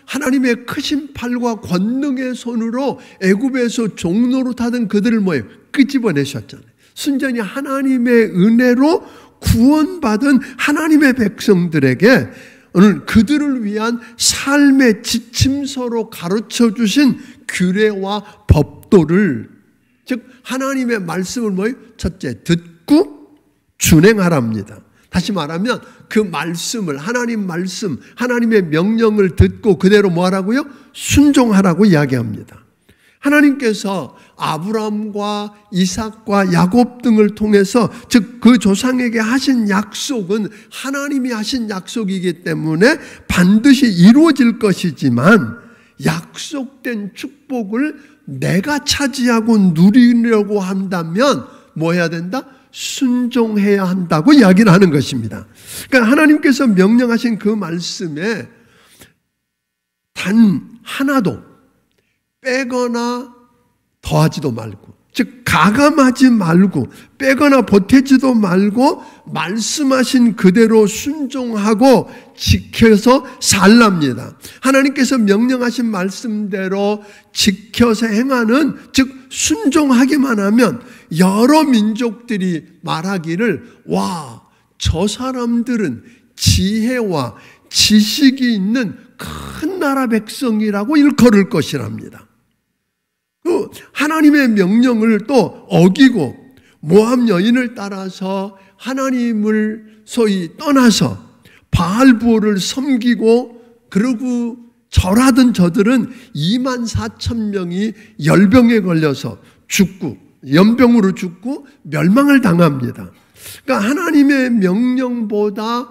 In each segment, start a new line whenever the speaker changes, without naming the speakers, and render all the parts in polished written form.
하나님의 크신 팔과 권능의 손으로 애굽에서 종노릇하던 그들을 뭐예요? 끄집어내셨잖아요. 순전히 하나님의 은혜로 구원받은 하나님의 백성들에게 오늘 그들을 위한 삶의 지침서로 가르쳐 주신 규례와 법도를, 즉 하나님의 말씀을 뭐예요? 첫째, 듣고 준행하랍니다. 다시 말하면 그 말씀을, 하나님 말씀, 하나님의 명령을 듣고 그대로 뭐 하라고요? 순종하라고 이야기합니다. 하나님께서 아브라함과 이삭과 야곱 등을 통해서, 즉 그 조상에게 하신 약속은 하나님이 하신 약속이기 때문에 반드시 이루어질 것이지만, 약속된 축복을 내가 차지하고 누리려고 한다면 뭐 해야 된다? 순종해야 한다고 이야기를 하는 것입니다. 그러니까 하나님께서 명령하신 그 말씀에 단 하나도 빼거나 더하지도 말고, 즉 가감하지 말고 빼거나 보태지도 말고 말씀하신 그대로 순종하고 지켜서 살랍니다. 하나님께서 명령하신 말씀대로 지켜서 행하는, 즉 순종하기만 하면 여러 민족들이 말하기를, 와, 저 사람들은 지혜와 지식이 있는 큰 나라 백성이라고 일컬을 것이랍니다. 그 하나님의 명령을 또 어기고 모압 여인을 따라서 하나님을 소위 떠나서 바알부호를 섬기고 그러고 절하던 저들은 24,000명이 열병에 걸려서 죽고, 연병으로 죽고 멸망을 당합니다. 그러니까 하나님의 명령보다,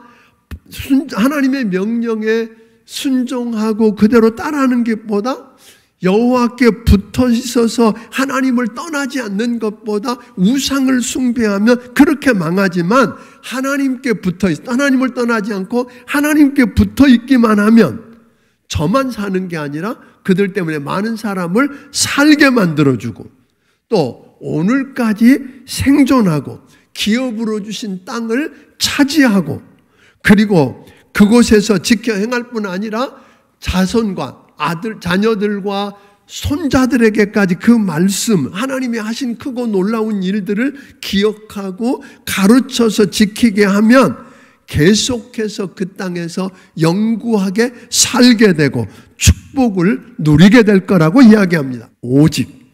하나님의 명령에 순종하고 그대로 따라하는 것보다 여호와께 붙어 있어서 하나님을 떠나지 않는 것보다 우상을 숭배하면 그렇게 망하지만, 하나님을 떠나지 않고 하나님께 붙어 있기만 하면 저만 사는 게 아니라 그들 때문에 많은 사람을 살게 만들어주고, 또 오늘까지 생존하고 기업으로 주신 땅을 차지하고, 그리고 그곳에서 지켜 행할 뿐 아니라 자손과 자녀들과 손자들에게까지 그 말씀, 하나님이 하신 크고 놀라운 일들을 기억하고 가르쳐서 지키게 하면 계속해서 그 땅에서 영구하게 살게 되고 축복을 누리게 될 거라고 이야기합니다. 오직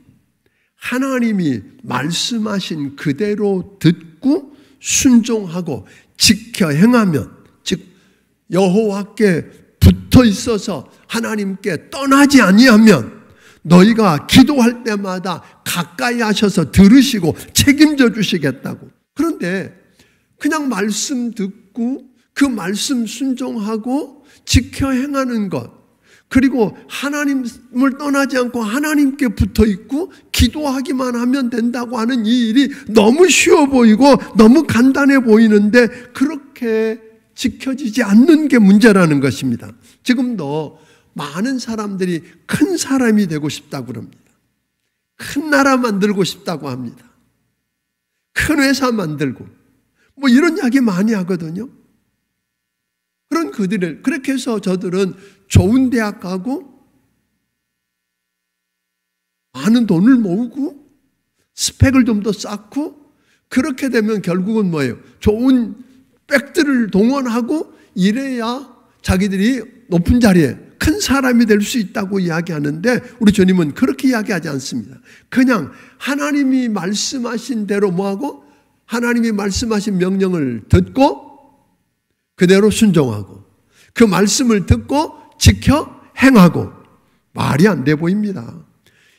하나님이 말씀하신 그대로 듣고 순종하고 지켜 행하면, 즉 여호와께 붙어 있어서 하나님께 떠나지 아니하면 너희가 기도할 때마다 가까이 하셔서 들으시고 책임져 주시겠다고. 그런데 그냥 말씀 듣고 그 말씀 순종하고 지켜 행하는 것, 그리고 하나님을 떠나지 않고 하나님께 붙어 있고 기도하기만 하면 된다고 하는 이 일이 너무 쉬워 보이고 너무 간단해 보이는데 그렇게 지켜지지 않는 게 문제라는 것입니다. 지금도 많은 사람들이 큰 사람이 되고 싶다고 그럽니다. 큰 나라 만들고 싶다고 합니다. 큰 회사 만들고 뭐 이런 이야기 많이 하거든요. 그런 그들을, 그렇게 해서 저들은 좋은 대학 가고 많은 돈을 모으고 스펙을 좀 더 쌓고, 그렇게 되면 결국은 뭐예요? 좋은 백들을 동원하고 이래야 자기들이 높은 자리에 큰 사람이 될 수 있다고 이야기하는데, 우리 주님은 그렇게 이야기하지 않습니다. 그냥 하나님이 말씀하신 대로 뭐하고, 하나님이 말씀하신 명령을 듣고 그대로 순종하고 그 말씀을 듣고 지켜 행하고. 말이 안 돼 보입니다.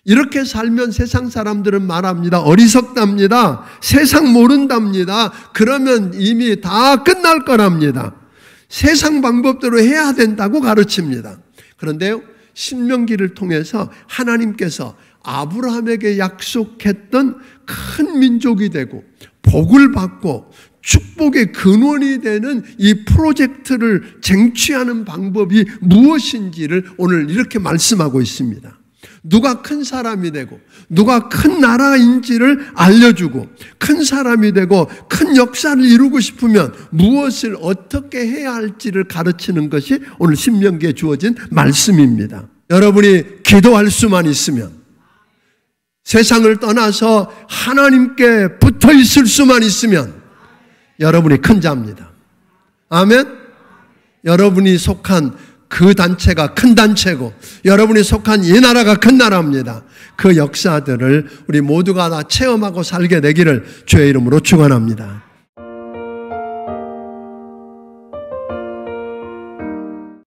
이렇게 살면 세상 사람들은 말합니다. 어리석답니다. 세상 모른답니다. 그러면 이미 다 끝날 거랍니다. 세상 방법대로 해야 된다고 가르칩니다. 그런데요, 신명기를 통해서 하나님께서 아브라함에게 약속했던 큰 민족이 되고 복을 받고 축복의 근원이 되는 이 프로젝트를 쟁취하는 방법이 무엇인지를 오늘 이렇게 말씀하고 있습니다. 누가 큰 사람이 되고 누가 큰 나라인지를 알려주고 큰 사람이 되고 큰 역사를 이루고 싶으면 무엇을 어떻게 해야 할지를 가르치는 것이 오늘 신명기에 주어진 말씀입니다. 여러분이 기도할 수만 있으면, 세상을 떠나서 하나님께 붙어 있을 수만 있으면 여러분이 큰 자입니다. 아멘. 여러분이 속한 그 단체가 큰 단체고 여러분이 속한 이 나라가 큰 나라입니다. 그 역사들을 우리 모두가 다 체험하고 살게 되기를 주의 이름으로 축원합니다.